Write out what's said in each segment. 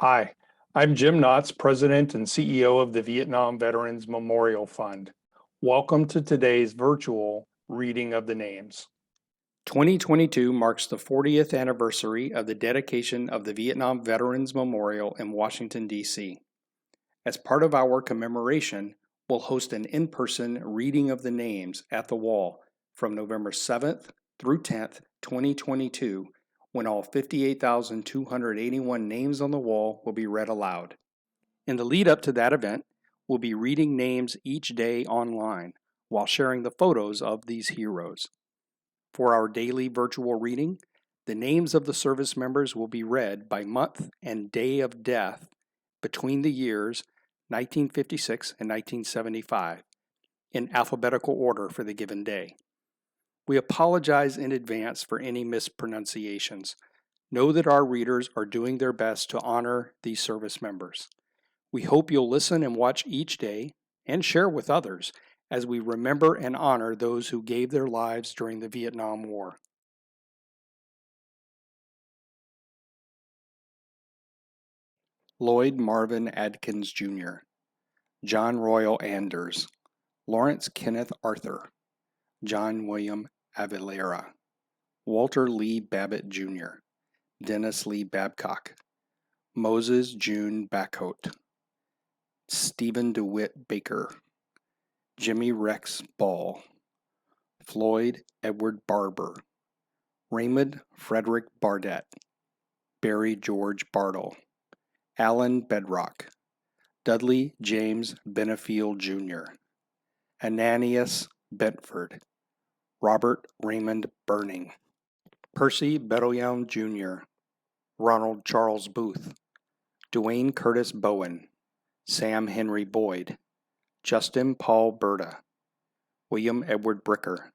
Hi, I'm Jim Knotts, President and CEO of the Vietnam Veterans Memorial Fund. Welcome to today's virtual reading of the names. 2022 marks the 40th anniversary of the dedication of the Vietnam Veterans Memorial in Washington, D.C. As part of our commemoration, we'll host an in-person reading of the names at the wall from November 7th through 10th, 2022, when all 58,281 names on the wall will be read aloud. In the lead up to that event, we'll be reading names each day online while sharing the photos of these heroes. For our daily virtual reading, the names of the service members will be read by month and day of death between the years 1956 and 1975 in alphabetical order for the given day. We apologize in advance for any mispronunciations. Know that our readers are doing their best to honor these service members. We hope you'll listen and watch each day and share with others as we remember and honor those who gave their lives during the Vietnam War. Lloyd Marvin Adkins Jr., John Royal Anders, Lawrence Kenneth Arthur, John William Avalera, Walter Lee Babbitt Jr., Dennis Lee Babcock, Moses June Backhout, Stephen DeWitt Baker, Jimmy Rex Ball, Floyd Edward Barber, Raymond Frederick Bardet, Barry George Bartle, Alan Bedrock, Dudley James Benefield Jr., Ananias Bentford, Robert Raymond Burning, Percy Bedoyan Jr., Ronald Charles Booth, Dwayne Curtis Bowen, Sam Henry Boyd, Justin Paul Berta, William Edward Bricker,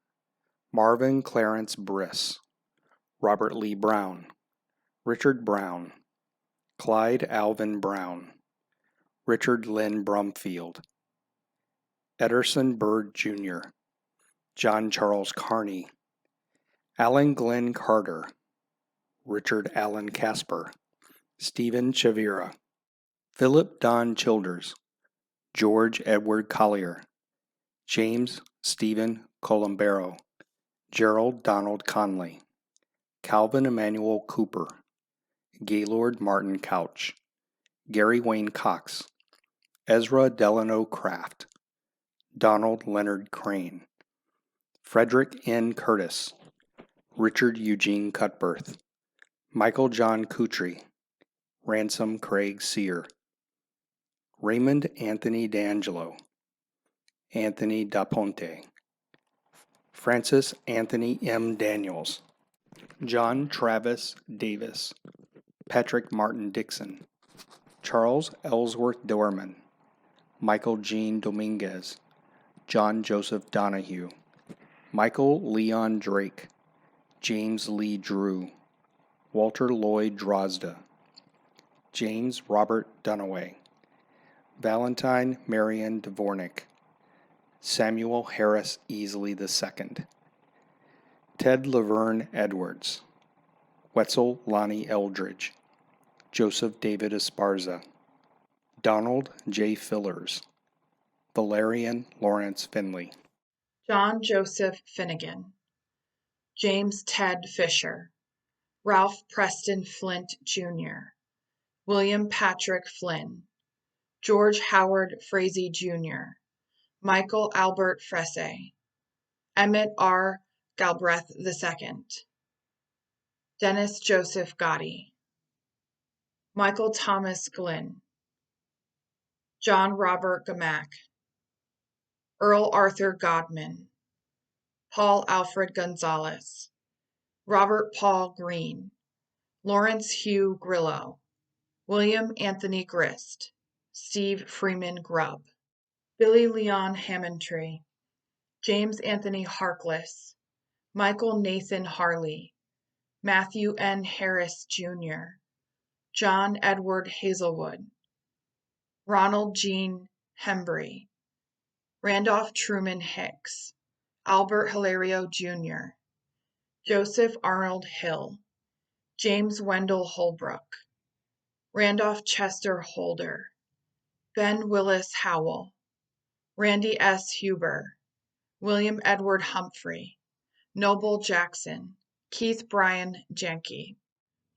Marvin Clarence Briss, Robert Lee Brown, Richard Brown, Clyde Alvin Brown, Richard Lynn Brumfield, Ederson Bird Jr., John Charles Carney, Alan Glenn Carter, Richard Allen Casper, Stephen Chavira, Philip Don Childers, George Edward Collier, James Stephen Colombero, Gerald Donald Conley, Calvin Emmanuel Cooper, Gaylord Martin Couch, Gary Wayne Cox, Ezra Delano Craft, Donald Leonard Crane, Frederick N. Curtis, Richard Eugene Cutbirth, Michael John Kutry, Ransom Craig Sear, Raymond Anthony D'Angelo, Anthony Daponte, Francis Anthony M. Daniels, John Travis Davis, Patrick Martin Dixon, Charles Ellsworth Dorman, Michael Jean Dominguez, John Joseph Donahue, Michael Leon Drake, James Lee Drew, Walter Lloyd Drozda, James Robert Dunaway, Valentine Marion Dvornik, Samuel Harris Easley II, Ted Laverne Edwards, Wetzel Lonnie Eldridge, Joseph David Esparza, Donald J. Fillers, Valerian Lawrence Finley, John Joseph Finnegan, James Ted Fisher, Ralph Preston Flint Jr., William Patrick Flynn, George Howard Frazee Jr., Michael Albert Fresse, Emmett R. Galbraith II, Dennis Joseph Gotti, Michael Thomas Glynn, John Robert Gamack, Earl Arthur Godman, Paul Alfred Gonzalez, Robert Paul Green, Lawrence Hugh Grillo, William Anthony Grist, Steve Freeman Grubb, Billy Leon Hammondtree, James Anthony Harkless, Michael Nathan Harley, Matthew N. Harris Jr., John Edward Hazelwood, Ronald Jean Hembry, Randolph Truman Hicks, Albert Hilario Jr., Joseph Arnold Hill, James Wendell Holbrook, Randolph Chester Holder, Ben Willis Howell, Randy S. Huber, William Edward Humphrey, Noble Jackson, Keith Bryan Janke,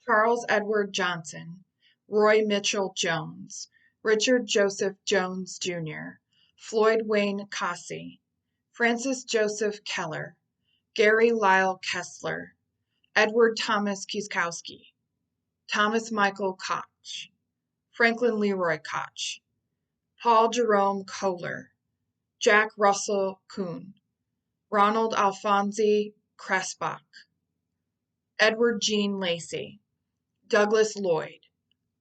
Charles Edward Johnson, Roy Mitchell Jones, Richard Joseph Jones, Jr., Floyd Wayne Cossey, Francis Joseph Keller, Gary Lyle Kessler, Edward Thomas Kieskowski, Thomas Michael Koch, Franklin Leroy Koch, Paul Jerome Kohler, Jack Russell Kuhn, Ronald Alphonse Crespach, Edward Gene Lacey, Douglas Lloyd,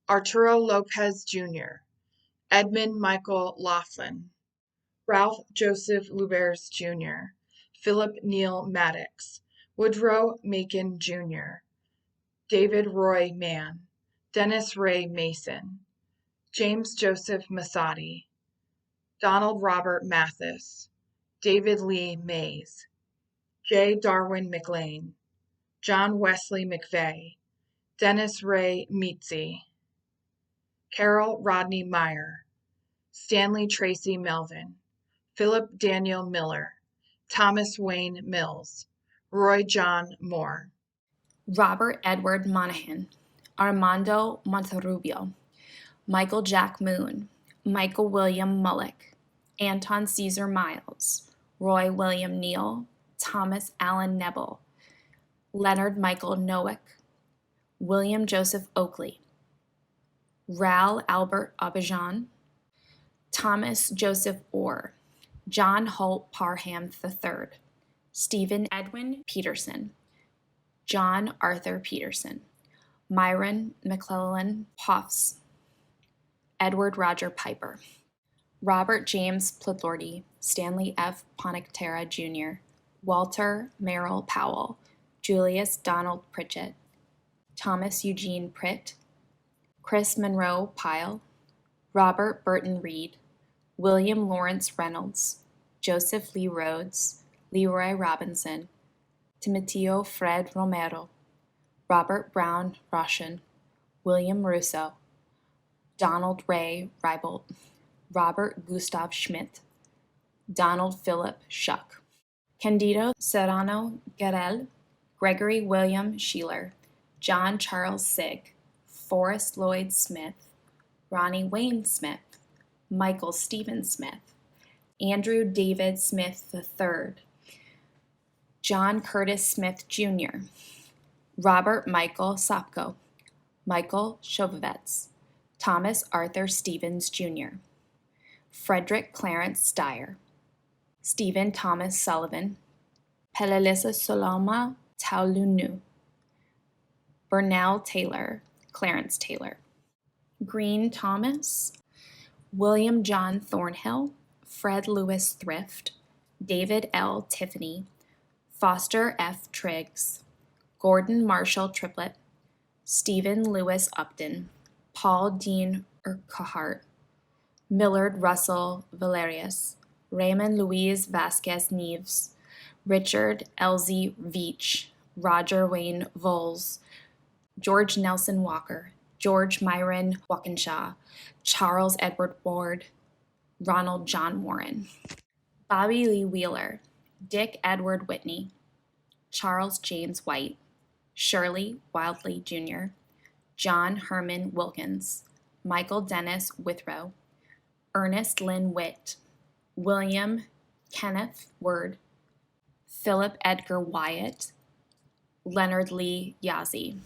Arturo Lopez Jr., Edmund Michael Laughlin, Ralph Joseph Lubers Jr., Philip Neal Maddox, Woodrow Macon Jr., David Roy Mann, Dennis Ray Mason, James Joseph Massotti, Donald Robert Mathis, David Lee Mays, J. Darwin McLean, John Wesley McVeigh, Dennis Ray Meetsy, Carol Rodney Meyer, Stanley Tracy Melvin, Philip Daniel Miller, Thomas Wayne Mills, Roy John Moore, Robert Edward Monahan, Armando Monterrubio, Michael Jack Moon, Michael William Mullick, Anton Caesar Miles, Roy William Neal, Thomas Allen Nebel, Leonard Michael Noack, William Joseph Oakley, Ral Albert Auberjon, Thomas Joseph Orr, John Holt Parham III, Stephen Edwin Peterson, John Arthur Peterson, Myron McClellan Poffs, Edward Roger Piper, Robert James Plodlordy, Stanley F. Ponictera Jr., Walter Merrill Powell, Julius Donald Pritchett, Thomas Eugene Pritt, Chris Monroe Pyle, Robert Burton Reed, William Lawrence Reynolds, Joseph Lee Rhodes, Leroy Robinson, Timoteo Fred Romero, Robert Brown Roshan, William Russo, Donald Ray Reibold, Robert Gustav Schmidt, Donald Philip Shuck, Candido Serrano Garel, Gregory William Sheeler, John Charles Sigg, Forrest Lloyd Smith, Ronnie Wayne Smith, Michael Stephen Smith, Andrew David Smith III, John Curtis Smith Jr., Robert Michael Sopko, Michael Shovovets, Thomas Arthur Stevens Jr., Frederick Clarence Steyer, Stephen Thomas Sullivan, Pelelisa Soloma Taulunu, Burnell Taylor, Clarence Taylor, Green Thomas, William John Thornhill, Fred Lewis Thrift, David L. Tiffany, Foster F. Triggs, Gordon Marshall Triplett, Stephen Lewis Upton, Paul Dean Urquhart, Millard Russell Valerius, Raymond Luis Vasquez Neves, Richard Elzie Veach, Roger Wayne Voles, George Nelson Walker, George Myron Walkinshaw, Charles Edward Ward, Ronald John Warren, Bobby Lee Wheeler, Dick Edward Whitney, Charles James White, Shirley Wildley Jr., John Herman Wilkins, Michael Dennis Withrow, Ernest Lynn Witt, William Kenneth Word, Philip Edgar Wyatt, Leonard Lee Yazzie.